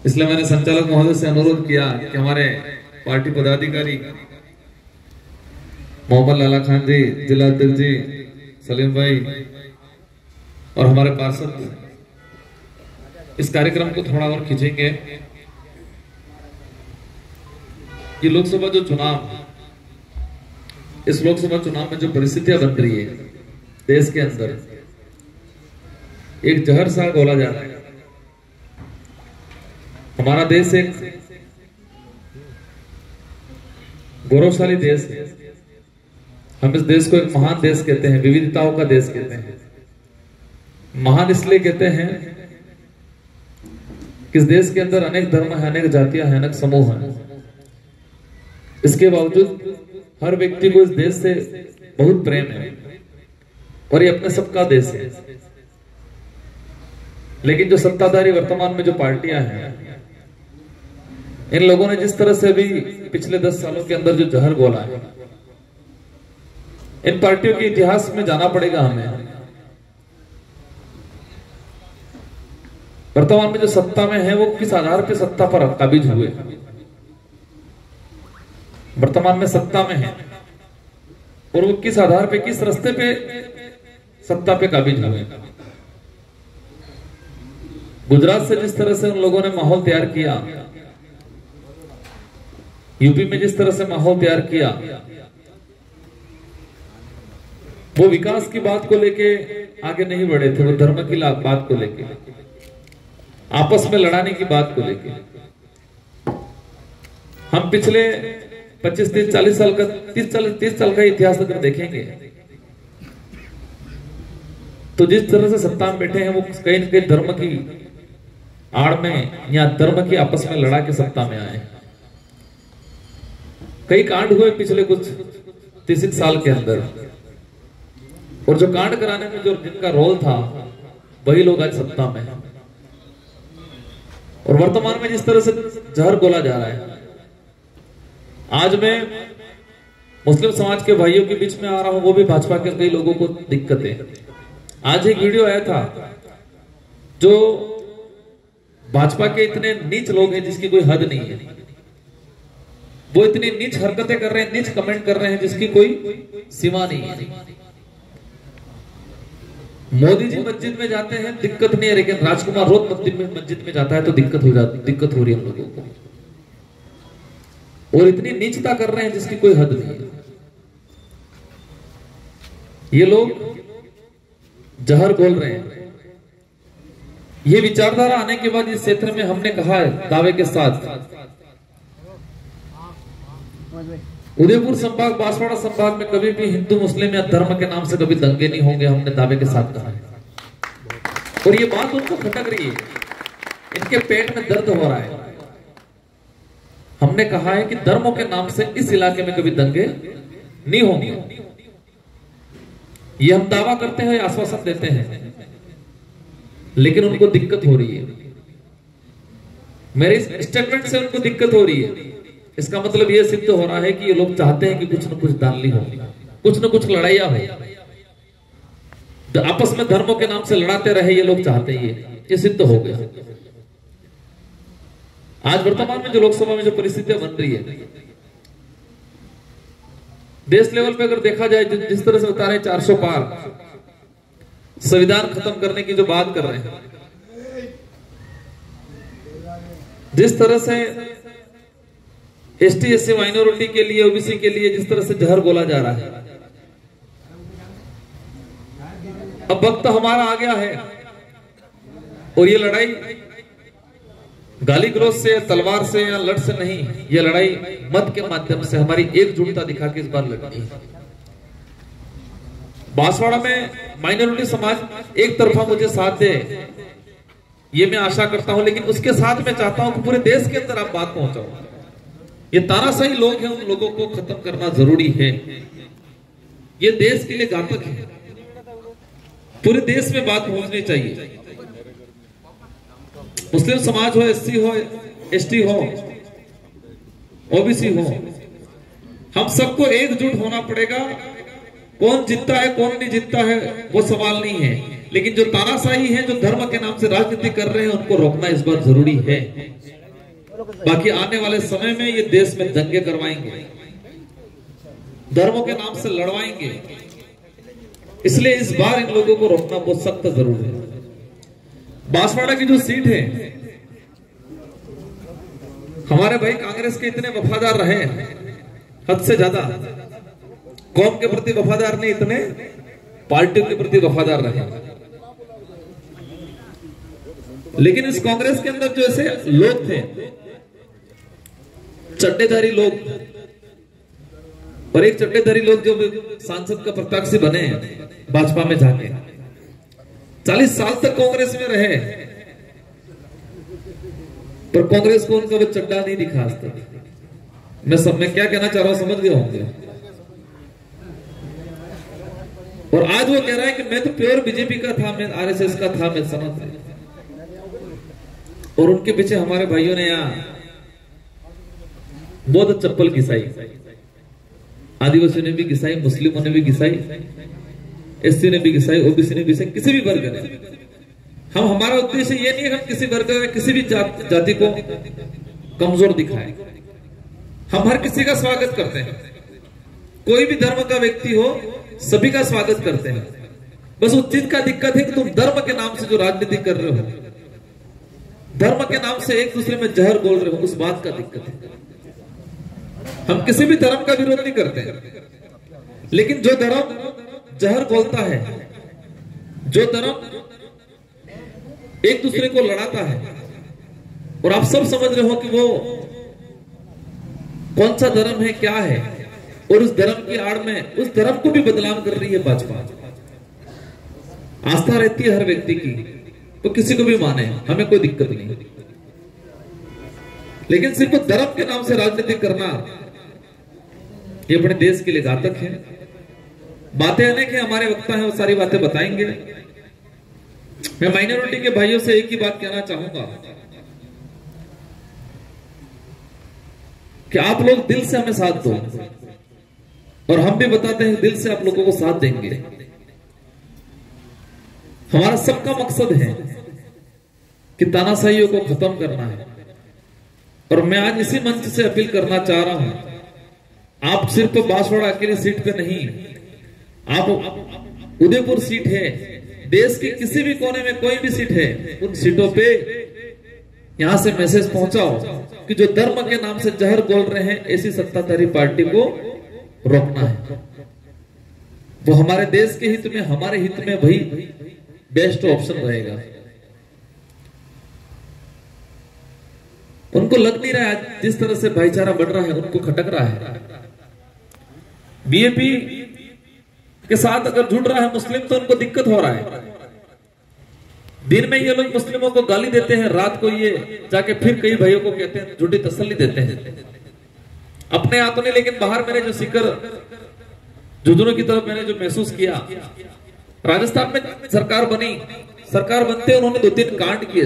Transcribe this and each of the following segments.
इसलिए मैंने संचालक महोदय से अनुरोध किया कि हमारे पार्टी पदाधिकारी मोहम्मद लाला खान जी, जिला अध्यक्ष जी, सलीम भाई और हमारे पार्षद इस कार्यक्रम को थोड़ा और खींचेंगे। ये लोकसभा जो चुनाव, इस लोकसभा चुनाव में जो परिस्थितियां बन रही है देश के अंदर, एक जहर सा घोला जा रहा है। हमारा देश एक गौरवशाली देश है। हम इस देश को एक महान देश कहते हैं, विविधताओं का देश कहते हैं। महान इसलिए कहते हैं कि इस देश के अंदर अनेक धर्म है, अनेक जातियां हैं, अनेक समूह हैं। इसके बावजूद हर व्यक्ति को इस देश से बहुत प्रेम है और ये अपने सबका देश है। लेकिन जो सत्ताधारी वर्तमान में जो पार्टियां हैं, इन लोगों ने जिस तरह से भी पिछले 10 सालों के अंदर जो जहर घोला है, इन पार्टियों के इतिहास में जाना पड़ेगा हमें। वर्तमान में जो सत्ता में है वो किस आधार पे सत्ता पर काबिज हुए, वर्तमान में सत्ता में है और वो किस आधार पे, किस रास्ते पे सत्ता पे काबिज हुए। गुजरात से जिस तरह से उन लोगों ने माहौल तैयार किया, यूपी में जिस तरह से माहौल तैयार किया, वो विकास की बात को लेके आगे नहीं बढ़े थे। वो धर्म की बात को लेके, आपस में लड़ाने की बात को लेके। हम पिछले 25, 30, 40 साल का 30 साल का इतिहास अगर देखेंगे तो जिस तरह से सत्ता में बैठे हैं वो कहीं न कहीं धर्म की आड़ में या धर्म की आपस में लड़ा के सत्ता में आए। कई कांड हुए पिछले कुछ 30 साल के अंदर, और जो कांड कराने में जो जिनका रोल था वही लोग आज सत्ता में हैं। और वर्तमान में जिस तरह से जहर घोला जा रहा है, आज मैं मुस्लिम समाज के भाइयों के बीच में आ रहा हूं, वो भी भाजपा के कई लोगों को दिक्कत है। आज एक वीडियो आया था, जो भाजपा के इतने नीच लोग हैं जिसकी कोई हद नहीं है, वो इतनी नीच हरकतें कर रहे हैं, नीच कमेंट कर रहे हैं जिसकी कोई सीमा नहीं है। मोदी जी मस्जिद में जाते हैं, दिक्कत नहीं है, लेकिन राजकुमार रोज मस्जिद में जाता है तो दिक्कत हो रही है हम लोगों को। और इतनी नीचता कर रहे हैं जिसकी कोई हद नहीं है। ये लोग जहर बोल रहे हैं। ये विचारधारा आने के बाद इस क्षेत्र में हमने कहा है दावे के साथ, उदयपुर संभाग, बांसवाड़ा संभाग में कभी भी हिंदू मुस्लिम या धर्म के नाम से कभी दंगे नहीं होंगे, हमने दावे के साथ कहा है। और ये बात उनको खटक रही है, इनके पेट में दर्द हो रहा है। हमने कहा है कि धर्मों के नाम से इस इलाके में कभी दंगे नहीं होंगे। ये हम दावा करते हैं, आश्वासन देते हैं, लेकिन उनको दिक्कत हो रही है। मेरे इस स्टेटमेंट से उनको दिक्कत हो रही है। इसका मतलब यह सिद्ध हो रहा है कि ये लोग चाहते हैं कि कुछ न कुछ दानली हो, कुछ न कुछ लड़ाइयां हो, आपस में धर्मों के नाम से लड़ाते रहे। ये लोग चाहते हैं, ये सिद्ध हो गया। आज वर्तमान में जो लोकसभा में जो परिस्थितियां बन रही है, देश लेवल पे अगर देखा जाए, जिस तरह से बता रहे हैं 400 पार संविधान खत्म करने की जो बात कर रहे हैं, जिस तरह से एसटी एससी माइनॉरिटी के लिए, ओबीसी के लिए जिस तरह से जहर घोला जा रहा है, अब वक्त हमारा आ गया है। और ये लड़ाई गाली गलौज से, तलवार से या लड़ से नहीं, ये लड़ाई मत के माध्यम से हमारी एकजुटता दिखा के इस बार लड़नी है। बांसवाड़ा में माइनॉरिटी समाज एक तरफा मुझे साथ दे, ये मैं आशा करता हूं, लेकिन उसके साथ मैं चाहता हूं कि पूरे देश के अंदर आप बात पहुंचाओ। ये तानाशाही लोग हैं, उन लोगों को खत्म करना जरूरी है। ये देश के लिए घातक है। पूरे देश में बात पहुंचनी चाहिए। मुस्लिम समाज हो, एससी हो, एसटी हो, ओबीसी हो, हम सबको एकजुट होना पड़ेगा। कौन जीतता है कौन नहीं जीतता है वो सवाल नहीं है, लेकिन जो तानाशाही है, जो धर्म के नाम से राजनीति कर रहे हैं, उनको रोकना इस बार जरूरी है। बाकी आने वाले समय में ये देश में दंगे करवाएंगे, धर्मों के नाम से लड़वाएंगे, इसलिए इस बार इन लोगों को रोकना बहुत सख्त जरूरी है। बांसवाड़ा की जो सीट है, हमारे भाई कांग्रेस के इतने वफादार रहे, हद से ज्यादा कौम के प्रति वफादार नहीं, इतने पार्टियों के प्रति वफादार रहे। लेकिन इस कांग्रेस के अंदर जो ऐसे लोग थे, चड्डेधारी लोग, और एक चड्डेधारी लोग जो सांसद का प्रत्याशी बने भाजपा में जाके 40 साल तक कांग्रेस में रहे, पर कांग्रेस को उनका वो चड्डा नहीं दिखा आज तक। मैं क्या कहना चाह रहा हूं समझ गए होंगे। और आज वो कह रहा है कि मैं तो प्योर बीजेपी का था, मैं आरएसएस का था, मैं समझ। और उनके पीछे हमारे भाइयों ने यहाँ बहुत चप्पल घिसाई, आदिवासियों ने भी घिसाई, मुस्लिमों ने भी घिसाई, एससी ने भी घिसाई, ओबीसी ने भी घिसाई, किसी भी वर्ग ने। हम, हमारा उद्देश्य ये नहीं है हम किसी वर्ग में किसी भी जाति को कमजोर दिखाएं। हम हर किसी का स्वागत करते हैं, कोई भी धर्म का व्यक्ति हो सभी का स्वागत करते हैं। बस उस चीज का दिक्कत है कि तुम धर्म के नाम से जो राजनीति कर रहे हो, धर्म के नाम से एक दूसरे में जहर बोल रहे हो, उस बात का दिक्कत है। हम किसी भी धर्म का विरोध नहीं करते, लेकिन जो धर्म जहर बोलता है, जो धर्म एक दूसरे को लड़ाता है, और आप सब समझ रहे हो कि वो कौन सा धर्म है, क्या है, और उस धर्म की आड़ में उस धर्म को भी बदनाम कर रही है भाजपा। आस्था रहती है हर व्यक्ति की, तो किसी को भी माने, हमें कोई दिक्कत नहीं, लेकिन सिर्फ धर्म के नाम से राजनीति करना ये अपने देश के लिए घातक है। बातें अनेक है, हमारे वक्ता है, वो सारी बातें बताएंगे। मैं माइनॉरिटी के भाइयों से एक ही बात कहना चाहूंगा कि आप लोग दिल से हमें साथ दो, और हम भी बताते हैं दिल से आप लोगों को साथ देंगे। हमारा सबका मकसद है कि तानाशाहियों को खत्म करना है। और मैं आज इसी मंच से अपील करना चाह रहा हूं, आप सिर्फ तो बांसवाड़ा अकेली सीट पे नहीं, आप उदयपुर सीट है, देश के किसी भी कोने में कोई भी सीट है, उन सीटों पे यहां से मैसेज पहुंचाओ कि जो धर्म के नाम से जहर बोल रहे हैं, ऐसी सत्ताधारी पार्टी को रोकना है। वो हमारे देश के हित में, हमारे हित में वही बेस्ट ऑप्शन रहेगा। उनको लग नहीं रहा है जिस तरह से भाईचारा बढ़ रहा है, उनको खटक रहा है। बीएपी के साथ अगर जुड़ रहा है मुस्लिम, तो उनको दिक्कत हो रहा है। दिन में ये लोग मुस्लिमों को गाली देते हैं, रात को ये जाके फिर कई भाइयों को कहते हैं, झूठी तसल्ली देते हैं अपने हाथों ने। लेकिन बाहर मेरे जो सिकर जुजनों की तरफ मैंने जो महसूस किया, राजस्थान में सरकार बनी, सरकार बनते उन्होंने 2-3 कांड किए।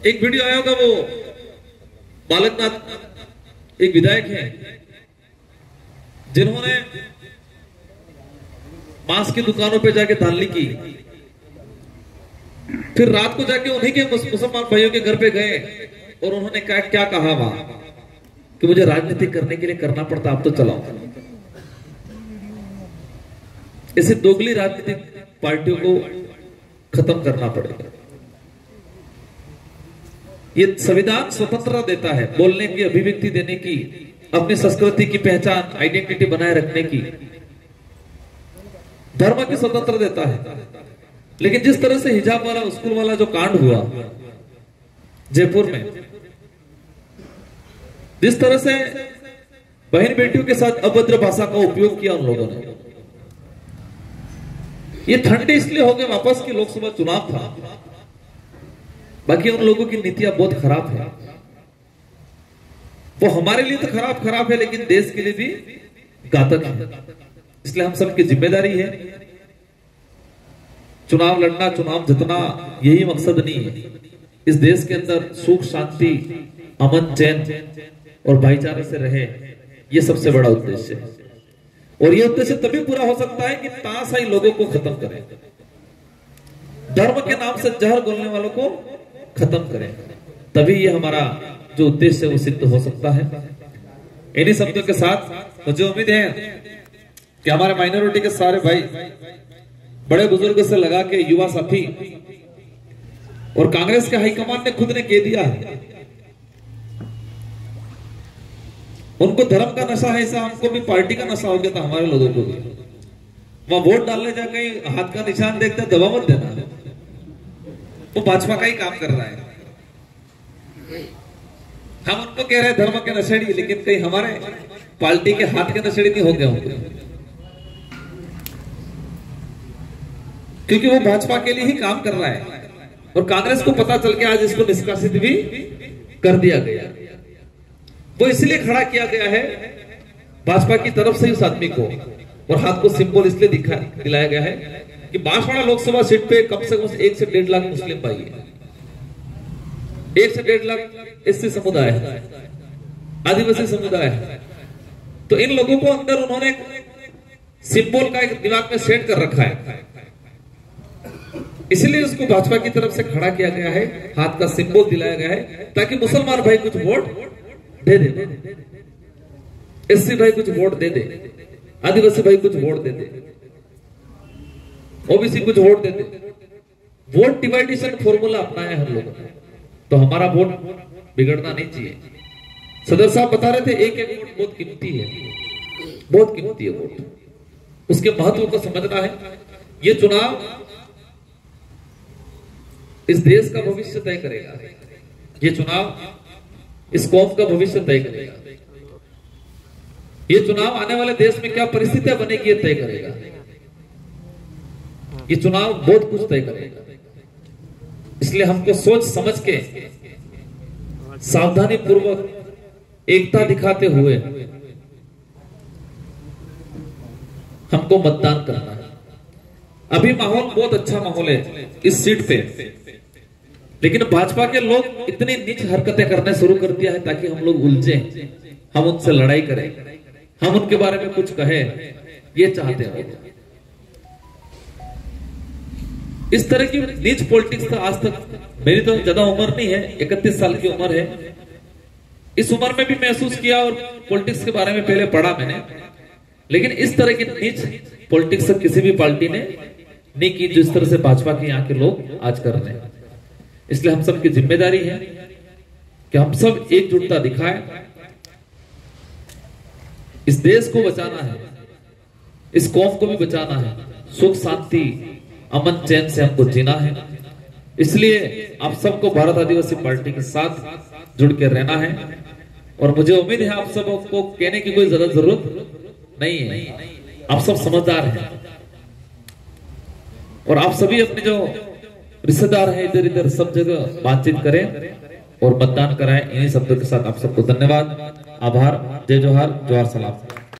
एक वीडियो आया होगा, वो बालकनाथ एक विधायक हैं जिन्होंने मांस की दुकानों पे जाके धांधली की, फिर रात को जाके उन्हीं के मुसलमान भाइयों के घर पे गए और उन्होंने क्या कहा वहां कि मुझे राजनीति करने के लिए करना पड़ता, आप तो चलाओ। ऐसे दोगली राजनीतिक पार्टियों को खत्म करना पड़ेगा। ये संविधान स्वतंत्रता देता है, बोलने की, अभिव्यक्ति देने की, अपनी संस्कृति की पहचान, आइडेंटिटी बनाए रखने की, धर्म की स्वतंत्रता देता है। लेकिन जिस तरह से हिजाब वाला स्कूल वाला जो कांड हुआ जयपुर में, जिस तरह से बहन बेटियों के साथ अभद्र भाषा का उपयोग किया उन लोगों ने, ये ठंडे इसलिए हो गए वापस की लोकसभा चुनाव था, बाकी उन लोगों की नीतियां बहुत खराब है। वो हमारे लिए तो खराब है, लेकिन देश के लिए भी घातक है। इसलिए हम सबकी जिम्मेदारी है, चुनाव लड़ना, चुनाव जितना, यही मकसद नहीं है। इस देश के अंदर सुख शांति, अमन चैन और भाईचारे से रहे, ये सबसे बड़ा उद्देश्य है। और ये उद्देश्य तभी पूरा हो सकता है कि तानाशाही लोगों को खत्म करें, धर्म के नाम से जहर घोलने वालों को खत्म करें, तभी ये हमारा जो उद्देश्य है वो सिद्ध हो सकता है। इन्हीं शब्दों के साथ मुझे उम्मीद है कि हमारे माइनॉरिटी के सारे भाई बड़े बुजुर्ग से लगा के युवा साथी और कांग्रेस के हाईकमान ने खुद ने कह दिया है, उनको धर्म का नशा है, ऐसा हमको भी पार्टी का नशा हो गया था हमारे लोगों को भी। वहां वोट डालने जाके हाथ का निशान देखते दबा मत देना, वो भाजपा का ही काम कर रहा है। हम उनको कह रहे हैं धर्म के नशेड़ी, लेकिन कहीं हमारे पार्टी के हाथ के नशेड़ी नहीं हो गए होंगे, क्योंकि वो भाजपा के लिए ही काम कर रहा है। और कांग्रेस को पता चल के आज इसको निष्कासित भी कर दिया गया। वो इसलिए खड़ा किया गया है भाजपा की तरफ से उस आदमी को, और हाथ को सिंबल इसलिए दिलाया गया है कि बांसवाड़ा लोकसभा सीट पे कम से कम 1 से 1.5 लाख मुस्लिम भाई है, 1 से 1.5 लाख एससी समुदाय है, आदिवासी समुदाय है। तो इन लोगों को अंदर उन्होंने सिंबल का एक दिमाग में सेट कर रखा है, इसलिए उसको भाजपा की तरफ से खड़ा किया गया है, हाथ का सिंबल दिलाया गया है, ताकि मुसलमान भाई कुछ वोट दे दे, एससी भाई कुछ वोट दे दे, आदिवासी भाई कुछ वोट दे दे, ओबीसी कुछ वोट दे दे। वोट डिवाइडेशन फॉर्मूला अपनाया हम लोगों ने, तो हमारा वोट बिगड़ना नहीं चाहिए। सदर साहब बता रहे थे एक एक वोट बहुत कीमती है, बहुत कीमती है वोट, उसके महत्व को समझना है। ये चुनाव इस देश का भविष्य तय करेगा, ये चुनाव इस कौम का भविष्य तय करेगा, ये चुनाव आने वाले देश में क्या परिस्थितियां बनेगी ये तय करेगा, ये चुनाव बहुत कुछ तय करेगा। इसलिए हमको सोच समझ के सावधानी पूर्वक एकता दिखाते हुए हमको मतदान करना है। अभी माहौल बहुत अच्छा माहौल है इस सीट पे, लेकिन भाजपा के लोग इतनी नीच हरकतें करने शुरू कर दिया है ताकि हम लोग उलझे, हम उनसे लड़ाई करें, हम उनके बारे में कुछ कहें, ये चाहते हैं। इस तरह की नीच पॉलिटिक्स था आज तक। मेरी तो ज्यादा उम्र नहीं है, 31 साल की उम्र है। इस उम्र में भी महसूस किया और पॉलिटिक्स के बारे में पहले पढ़ा मैंने, लेकिन इस तरह की नीच पॉलिटिक्स किसी भी पार्टी ने नहीं की जिस तरह से भाजपा के यहाँ के लोग आज कर रहे हैं। इसलिए हम सब की जिम्मेदारी है कि हम सब एकजुटता दिखाएं, इस देश को बचाना है, इस कौम को भी बचाना है, सुख शांति अमन चैन से हमको जीना है। इसलिए आप सबको भारत आदिवासी पार्टी के साथ जुड़ के रहना है। और मुझे उम्मीद है आप सबको कहने की कोई ज्यादा जरूरत नहीं है, आप सब समझदार हैं और आप सभी अपने जो रिश्तेदार हैं इधर इधर सब जगह बातचीत करें और मतदान कराएं। इन्हीं शब्दों के साथ आप सबको धन्यवाद, आभार, जय जोहार, जोहार सलाम।